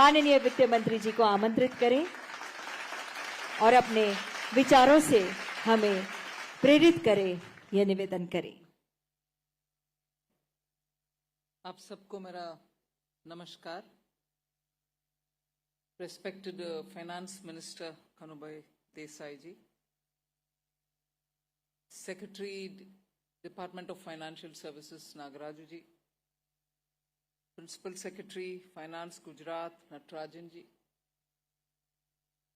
माननीय वित्त मंत्री जी को आमंत्रित करें और अपने विचारों से हमें प्रेरित करें, यह निवेदन करें। आप सबको मेरा नमस्कार। Respected Finance Minister Kanubhai Desai ji, Secretary Department of Financial Services Nagaraju ji, Principal Secretary Finance Gujarat Natarajan ji,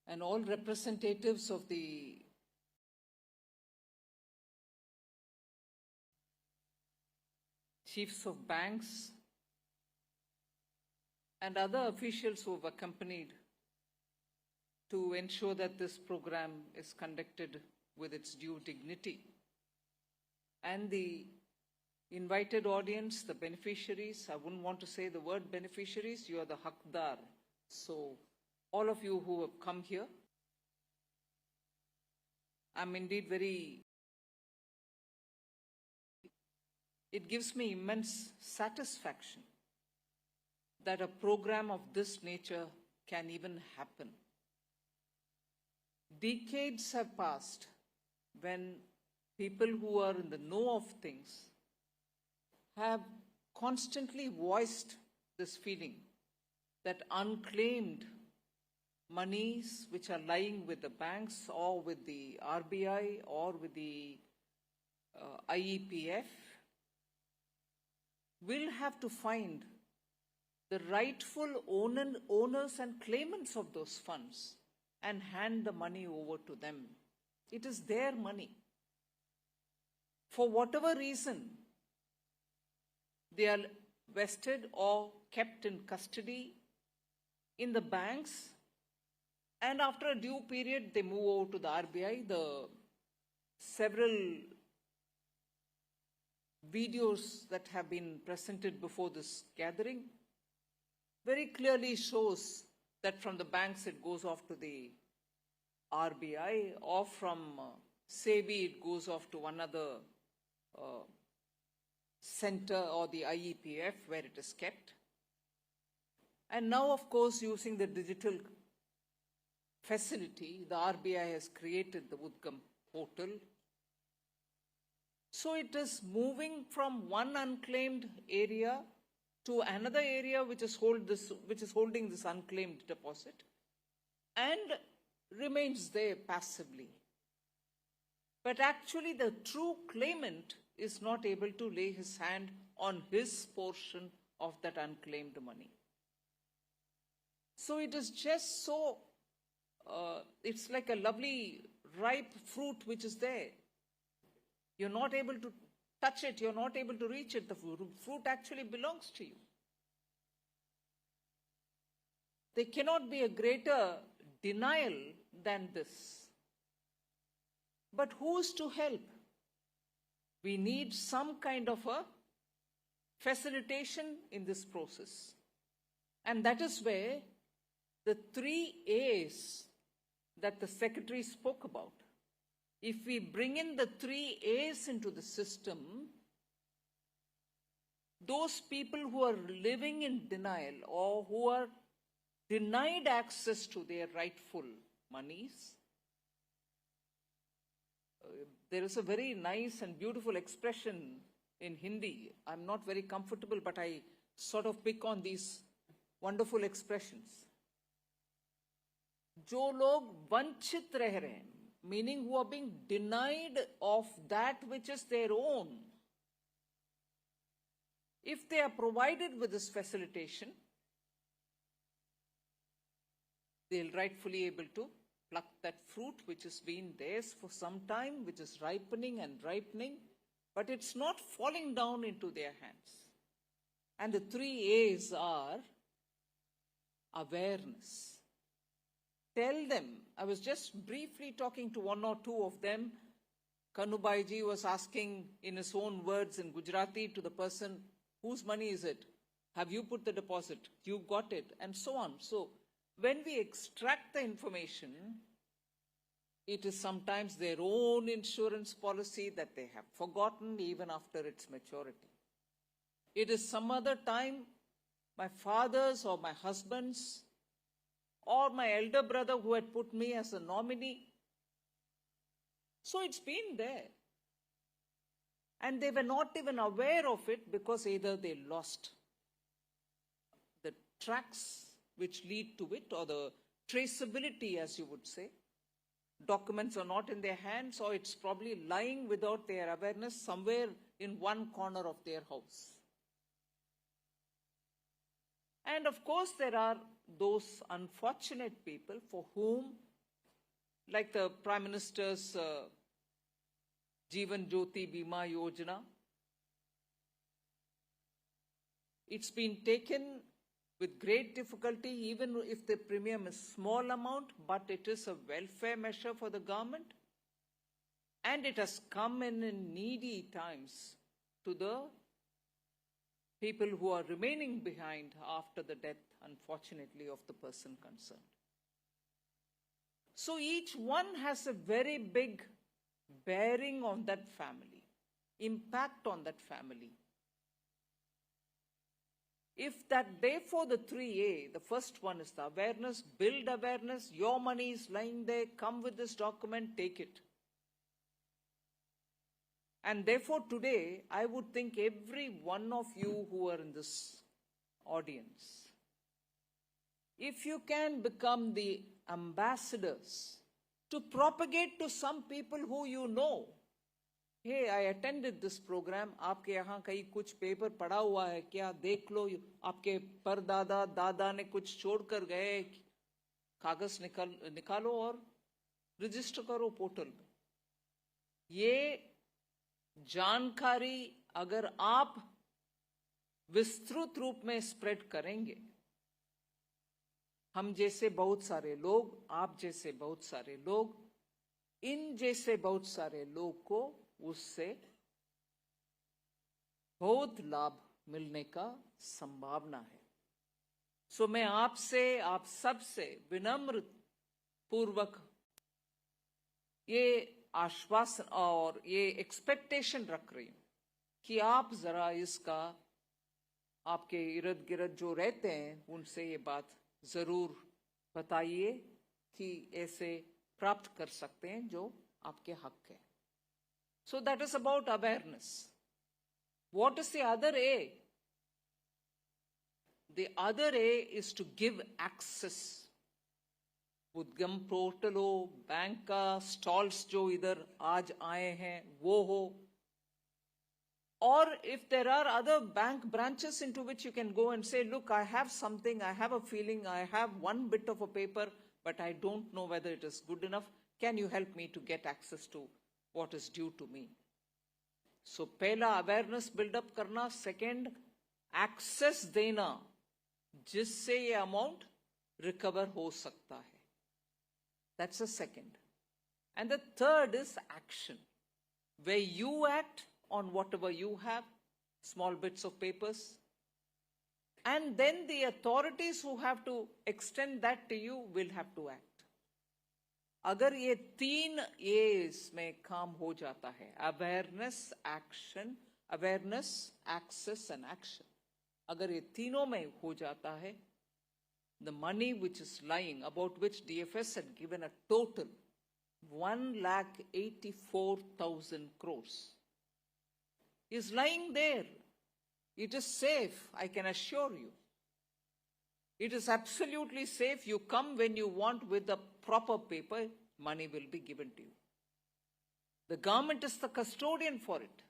and all representatives of the chiefs of banks and other officials who have accompanied to ensure that this program is conducted with its due dignity. And the invited audience, the beneficiaries, I wouldn't want to say the word beneficiaries, you are the haqdar. So all of you who have come here, I'm indeed it gives me immense satisfaction that a program of this nature can even happen. Decades have passed when people who are in the know of things have constantly voiced this feeling that unclaimed monies which are lying with the banks or with the RBI or with the IEPF will have to find the rightful owners and claimants of those funds and hand the money over to them. It is their money. For whatever reason, they are vested or kept in custody in the banks, and after a due period, they move over to the RBI. The several videos that have been presented before this gathering very clearly shows that from the banks it goes off to the RBI, or from SEBI it goes off to another center or the IEPF where it is kept. And now, of course, using the digital facility, the RBI has created the Udgam portal. So it is moving from one unclaimed area to another area which is holding this unclaimed deposit and remains there passively. But actually the true claimant is not able to lay his hand on his portion of that unclaimed money. So it is just so, it's like a lovely ripe fruit which is there. You're not able to touch it, you're not able to reach it. The fruit actually belongs to you. There cannot be a greater denial than this. But who's to help? We need some kind of a facilitation in this process. And that is where the 3 A's that the Secretary spoke about, if we bring in the 3 A's into the system, those people who are living in denial or who are denied access to their rightful monies, there is a very nice and beautiful expression in Hindi. I'm not very comfortable, but I sort of pick on these wonderful expressions. Jo log vanchit reh rahe hain, meaning who are being denied of that which is their own. If they are provided with this facilitation, they'll rightfully able to pluck that fruit which has been theirs for some time, which is ripening and ripening, but it's not falling down into their hands. And the 3 A's are awareness. Tell them. I was just briefly talking to 1 or 2 of them. Kanubhai ji was asking in his own words in Gujarati to the person, whose money is it? Have you put the deposit? You got it? And so on. So when we extract the information, it is sometimes their own insurance policy that they have forgotten even after its maturity. It is some other time my father's or my husband's or my elder brother who had put me as a nominee. So it's been there. And they were not even aware of it because either they lost the tracks which lead to it, or the traceability, as you would say. Documents are not in their hands, or it's probably lying without their awareness somewhere in one corner of their house. And of course, there are those unfortunate people for whom, like the Prime Minister's Jeevan Jyoti Bima Yojana, it's been taken with great difficulty, even if the premium is small amount, but it is a welfare measure for the government. And it has come in needy times to the people who are remaining behind after the death, unfortunately, of the person concerned. So each one has a very big bearing on that family, impact on that family. If that, therefore, the 3A, the first one is the awareness, build awareness, your money is lying there, come with this document, take it. And therefore today, I would think every one of you who are in this audience, if you can become the ambassadors to propagate to some people who you know, hey, I attended this program, आपके यहाँ कहीं कुछ paper पड़ा हुआ है क्या, देख लो, आपके परदादा दादा ने कुछ छोड़ कर गए, कागज निकालो और रजिस्टर करो पोर्टल में. ये जानकारी अगर आप विस्तृत रूप में स्प्रेड करेंगे, हम जैसे बहुत सारे लोग, आप जैसे बहुत सारे लोग, इन जैसे बहुत सारे लोग को उससे बहुत लाभ मिलने का संभावना है. सो मैं आपसे, आप सबसे विनम्र पूर्वक ये आश्वासन और ये एक्सपेक्टेशन रख रही हूं कि आप जरा इसका, आपके इर्द गिर्द जो रहते हैं उनसे ये बात जरूर बताइए कि ऐसे प्राप्त कर सकते हैं जो आपके हक है. So that is about awareness. What is the other A? The other A is to give access. उद्गम पोर्टल हो, बैंक का स्टॉल्स जो इधर आज आए हैं वो हो, or if there are other bank branches into which you can go and say, look, I have something, I have a feeling, I have one bit of a paper, but I don't know whether it is good enough. Can you help me to get access to what is due to me? So पहला awareness build up करना, second access देना जिससे ये amount recover हो सकता है. That's the second. And the third is action, where you act on whatever you have, small bits of papers, and then the authorities who have to extend that to you will have to act. अगर ये तीन A's में काम हो जाता है, awareness, action, awareness, access and action, अगर ये तीनों में हो जाता है, the money which is lying, about which DFS had given a total 1,84,000 crores, is lying there. It is safe, I can assure you. It is absolutely safe. You come when you want with the proper paper, money will be given to you. The government is the custodian for it.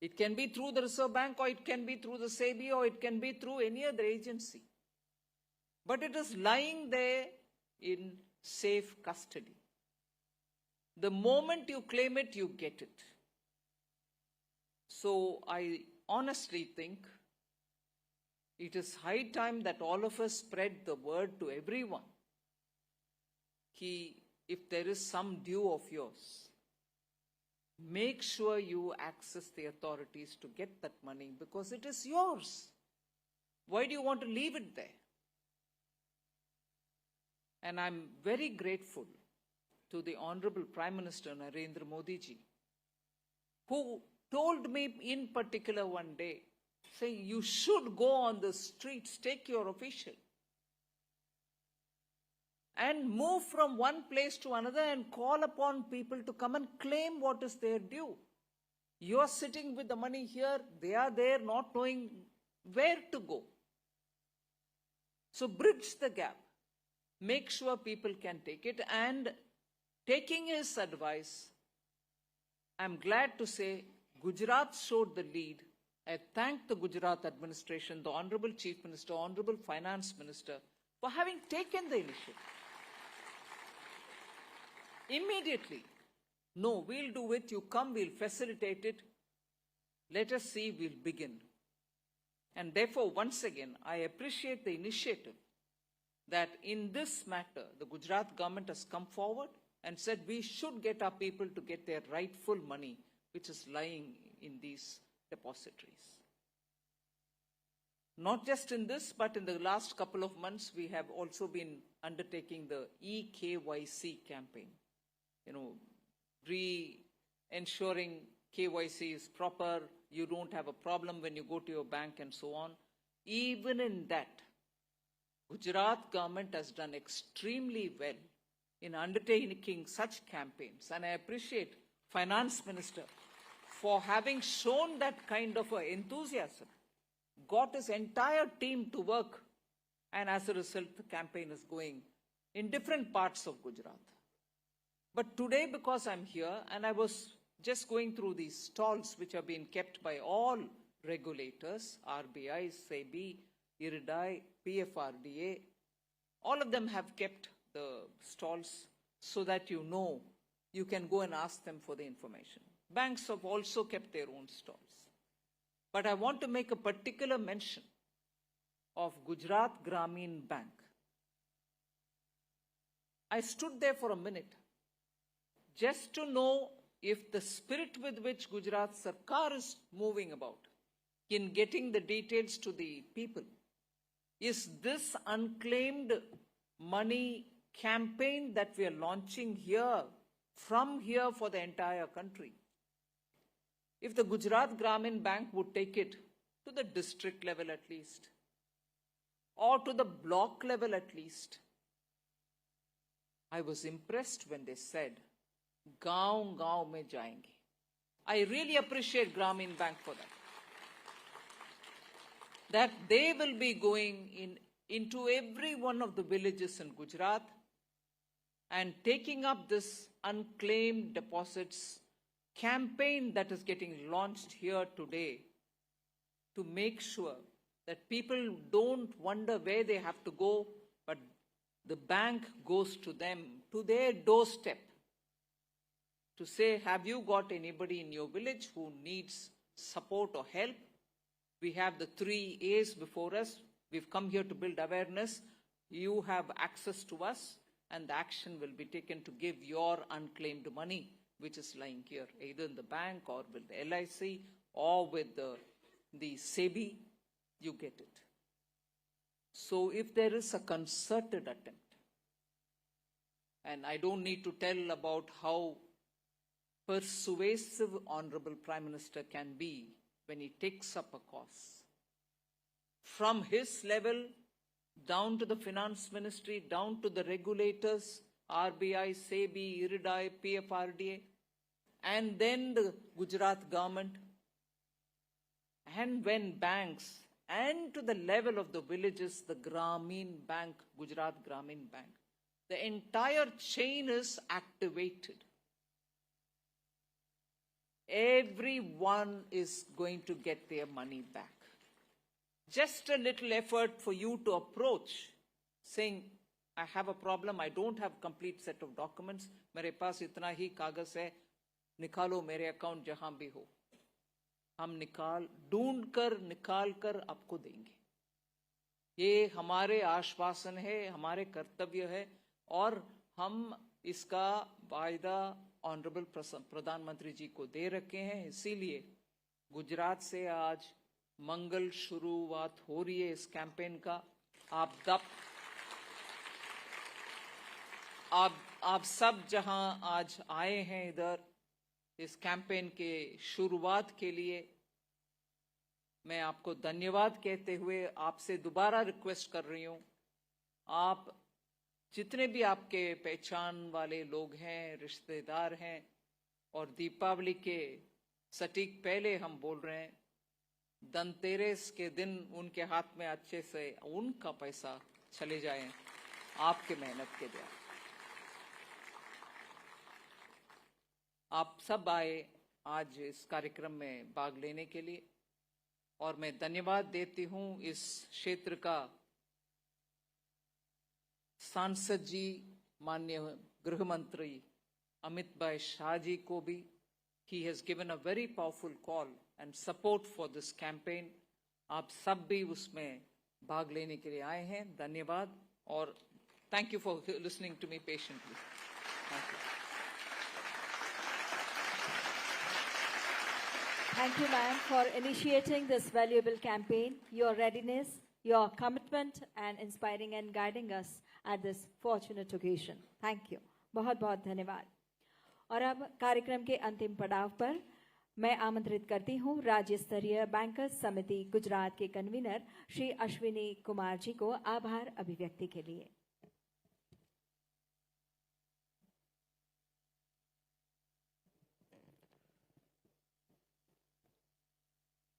It can be through the Reserve Bank, or it can be through the SEBI, or it can be through any other agency. But it is lying there in safe custody. The moment you claim it, you get it. So I honestly think it is high time that all of us spread the word to everyone. Ki if there is some due of yours, make sure you access the authorities to get that money, because it is yours. Why do you want to leave it there? And I'm very grateful to the Honorable Prime Minister Narendra Modi ji, who told me in particular one day, saying, you should go on the streets, take your official, and move from one place to another and call upon people to come and claim what is their due. You are sitting with the money here, they are there not knowing where to go. So bridge the gap. Make sure people can take it. And taking his advice, I'm glad to say Gujarat showed the lead. I thank the Gujarat administration, the Honorable Chief Minister, Honorable Finance Minister for having taken the initiative. Immediately, no, we'll do it, you come, we'll facilitate it. Let us see, we'll begin. And therefore, once again, I appreciate the initiative that in this matter, the Gujarat government has come forward and said we should get our people to get their rightful money, which is lying in these depositories. Not just in this, but in the last couple of months, we have also been undertaking the eKYC campaign. Ensuring KYC is proper, you don't have a problem when you go to your bank and so on. Even in that, Gujarat government has done extremely well in undertaking such campaigns. And I appreciate Finance Minister for having shown that kind of enthusiasm, got his entire team to work, and as a result, the campaign is going in different parts of Gujarat. But today, because I'm here, and I was just going through these stalls which have been kept by all regulators, IRDAI, SEBI, IRDAI, PFRDA, all of them have kept the stalls so that you can go and ask them for the information. Banks have also kept their own stalls. But I want to make a particular mention of Gujarat Gramin Bank. I stood there for a minute just to know if the spirit with which Gujarat Sarkar is moving about in getting the details to the people, is this unclaimed money campaign that we are launching here, from here for the entire country. If the Gujarat Gramin Bank would take it to the district level at least, or to the block level at least, I was impressed when they said, "Gaon gaon mein jayenge." I really appreciate Gramin Bank for that. That they will be going into every one of the villages in Gujarat and taking up this unclaimed deposits campaign that is getting launched here today to make sure that people don't wonder where they have to go, but the bank goes to them, to their doorstep, to say, have you got anybody in your village who needs support or help? We have the 3 A's before us. We've come here to build awareness. You have access to us, and the action will be taken to give your unclaimed money, which is lying here, either in the bank or with the LIC or with the SEBI. You get it. So if there is a concerted attempt, and I don't need to tell about how persuasive Honorable Prime Minister can be when he takes up a cause. From his level, down to the Finance Ministry, down to the regulators, RBI, SEBI, IRDAI, PFRDA, and then the Gujarat government, and when banks, and to the level of the villages, the Gramin Bank, Gujarat Gramin Bank, the entire chain is activated. Everyone is going to get their money back. Just a little effort for you to approach, saying, I have a problem, I don't have complete set of documents, मेरे पास इतना ही कागज है, निकालो मेरे account जहां भी हो, हम ढूंढ कर निकाल कर आपको देंगे. ये हमारे आश्वासन है, हमारे कर्तव्य है, और हम इसका वायदा ऑनरेबल प्रधानमंत्री जी को दे रखे हैं. इसीलिए गुजरात से आज मंगल शुरुआत हो रही है इस कैंपेन का. आप सब जहां आज आए हैं इधर इस कैंपेन के शुरुआत के लिए, मैं आपको धन्यवाद कहते हुए आपसे दोबारा रिक्वेस्ट कर रही हूं, आप जितने भी आपके पहचान वाले लोग हैं, रिश्तेदार हैं, और दीपावली के सटीक पहले हम बोल रहे हैं, धनतेरस के दिन उनके हाथ में अच्छे से उनका पैसा चले जाए आपके मेहनत के द्वारा। आप सब आए आज इस कार्यक्रम में भाग लेने के लिए, और मैं धन्यवाद देती हूं इस क्षेत्र का सांसद जी, माननीय गृह मंत्री अमित भाई शाह जी को भी। He has given a very powerful call and support for this campaign. आप सब भी उसमें भाग लेने के लिए आए हैं, धन्यवाद, और thank you for listening to me patiently. Thank you. Thank you, ma'am, for initiating this valuable campaign. Your readiness, your commitment, and inspiring and guiding us at this fortunate occasion. Thank you. बहुत बहुत धन्यवाद। और अब कार्यक्रम के अंतिम पड़ाव पर मैं आमंत्रित करती हूं राज्य स्तरीय बैंकर्स समिति गुजरात के कन्वीनर श्री अश्विनी कुमार जी को आभार अभिव्यक्ति के लिए।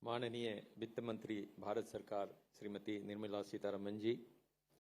माननीय वित्त मंत्री भारत सरकार श्रीमती निर्मला सीतारमन जी,